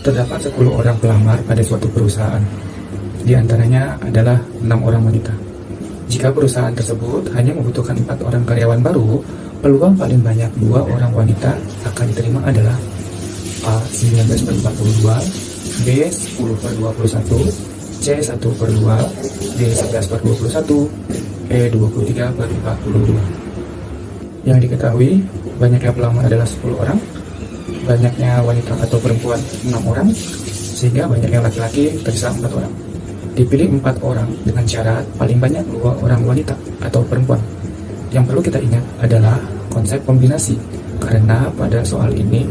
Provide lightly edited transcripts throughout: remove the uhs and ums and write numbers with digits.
Terdapat 10 orang pelamar pada suatu perusahaan. Di antaranya adalah 6 orang wanita. Jika perusahaan tersebut hanya membutuhkan 4 orang karyawan baru, peluang paling banyak 2 orang wanita akan diterima adalah A. 19/42, B. 10/21, C. 1/2, D. 11/21, E. 23/42. Yang diketahui, banyaknya pelamar adalah 10 orang, banyaknya wanita atau perempuan 6 orang, sehingga banyaknya laki-laki tersisa 4 orang. Dipilih 4 orang dengan syarat paling banyak 2 orang wanita atau perempuan. Yang perlu kita ingat adalah konsep kombinasi, karena pada soal ini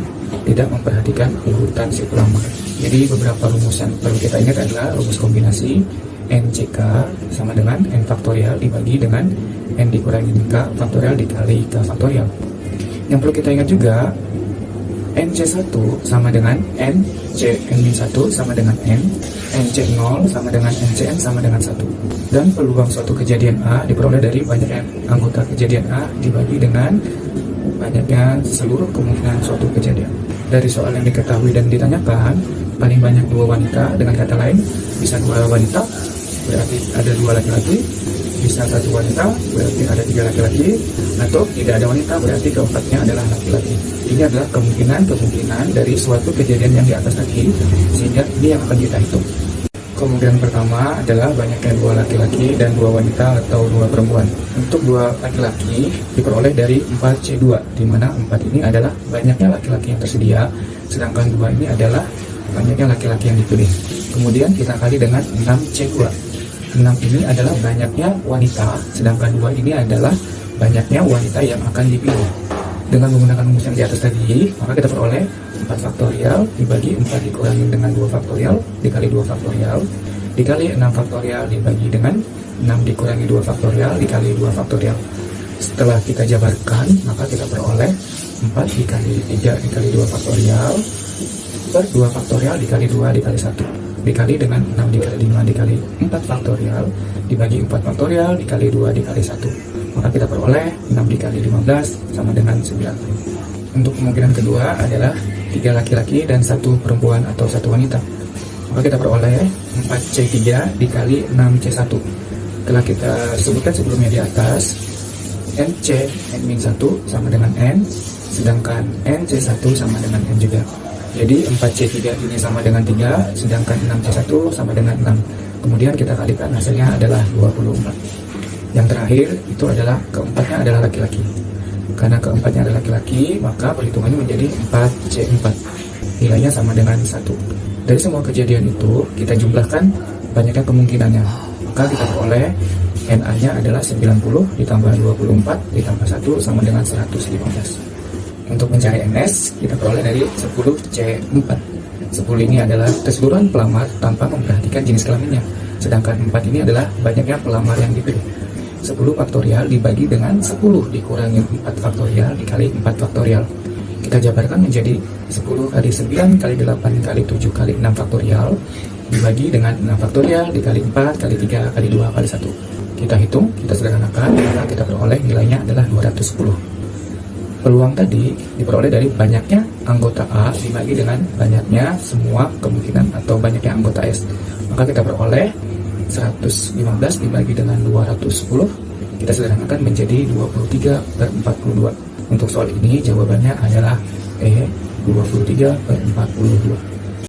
tidak memperhatikan urutan si pelamar. Jadi beberapa rumusan perlu kita ingat adalah rumus kombinasi NCK sama dengan N faktorial dibagi dengan N dikurangi K faktorial dikali K faktorial. Yang perlu kita ingat juga, NC1 sama dengan NC N-1 sama dengan N, NC0 sama dengan NCN sama dengan 1. Dan peluang suatu kejadian A diperoleh dari banyaknya anggota kejadian A dibagi dengan banyaknya seluruh kemungkinan suatu kejadian. Dari soal yang diketahui dan ditanyakan, paling banyak 2 wanita, dengan kata lain, bisa 2 wanita, berarti ada 2 laki-laki, bisa 1 wanita, berarti ada 3 laki-laki, atau tidak ada wanita, berarti keempatnya adalah laki-laki. Ini adalah kemungkinan dari suatu kejadian yang di atas tadi, sehingga ini yang akan kita hitung. Kemungkinan pertama adalah banyaknya 2 laki-laki dan 2 wanita atau 2 perempuan. Untuk 2 laki-laki diperoleh dari 4C2, di mana 4 ini adalah banyaknya laki-laki yang tersedia, sedangkan 2 ini adalah banyaknya laki-laki yang dipilih. Kemudian kita kali dengan 6C2. 6 ini adalah banyaknya wanita, sedangkan 2 ini adalah banyaknya wanita yang akan dipilih. Dengan menggunakan rumus yang di atas tadi, maka kita peroleh 4 faktorial dibagi 4 dikurangi dengan 2 faktorial dikali 2 faktorial dikali 6 faktorial dibagi dengan 6 dikurangi 2 faktorial dikali 2 faktorial. Setelah kita jabarkan, maka kita peroleh 4 dikali 3 dikali 2 faktorial per 2 faktorial dikali 2 dikali 1 dikali dengan 6 dikali 5 dikali 4 faktorial dibagi 4 faktorial dikali 2 dikali 1. Maka kita peroleh 6 dikali 15 sama dengan 9. Untuk kemungkinan kedua adalah 3 laki-laki dan 1 perempuan atau 1 wanita. Maka kita peroleh 4C3 dikali 6C1. Telah kita sebutkan sebelumnya di atas, NC N-1 sama dengan N, sedangkan NC1 sama dengan N juga. Jadi 4C3 ini sama dengan 3, sedangkan 6C1 sama dengan 6. Kemudian kita kalikan, hasilnya adalah 24. Yang terakhir itu adalah keempatnya adalah laki-laki. Karena keempatnya adalah laki-laki, maka perhitungannya menjadi 4C4. Nilainya sama dengan 1. Dari semua kejadian itu, kita jumlahkan banyaknya kemungkinannya. Maka kita peroleh NA-nya adalah 90 ditambah 24 ditambah 1 sama dengan 115. Untuk mencari NS, kita peroleh dari 10C4. 10 ini adalah keseluruhan pelamar tanpa memperhatikan jenis kelaminnya. Sedangkan 4 ini adalah banyaknya pelamar yang dipilih. 10 faktorial dibagi dengan 10 dikurangi 4 faktorial dikali 4 faktorial. Kita jabarkan menjadi 10 kali 9 kali 8 kali 7 kali 6 faktorial dibagi dengan 6 faktorial dikali 4 kali 3 kali 2 kali 1. Kita hitung, kita sederhanakan, maka kita peroleh nilainya adalah 210. Peluang tadi diperoleh dari banyaknya anggota A dibagi dengan banyaknya semua kemungkinan atau banyaknya anggota S. Maka kita peroleh 115 dibagi dengan 210, kita sederhanakan menjadi 23/42. Untuk soal ini jawabannya adalah E, 23/42.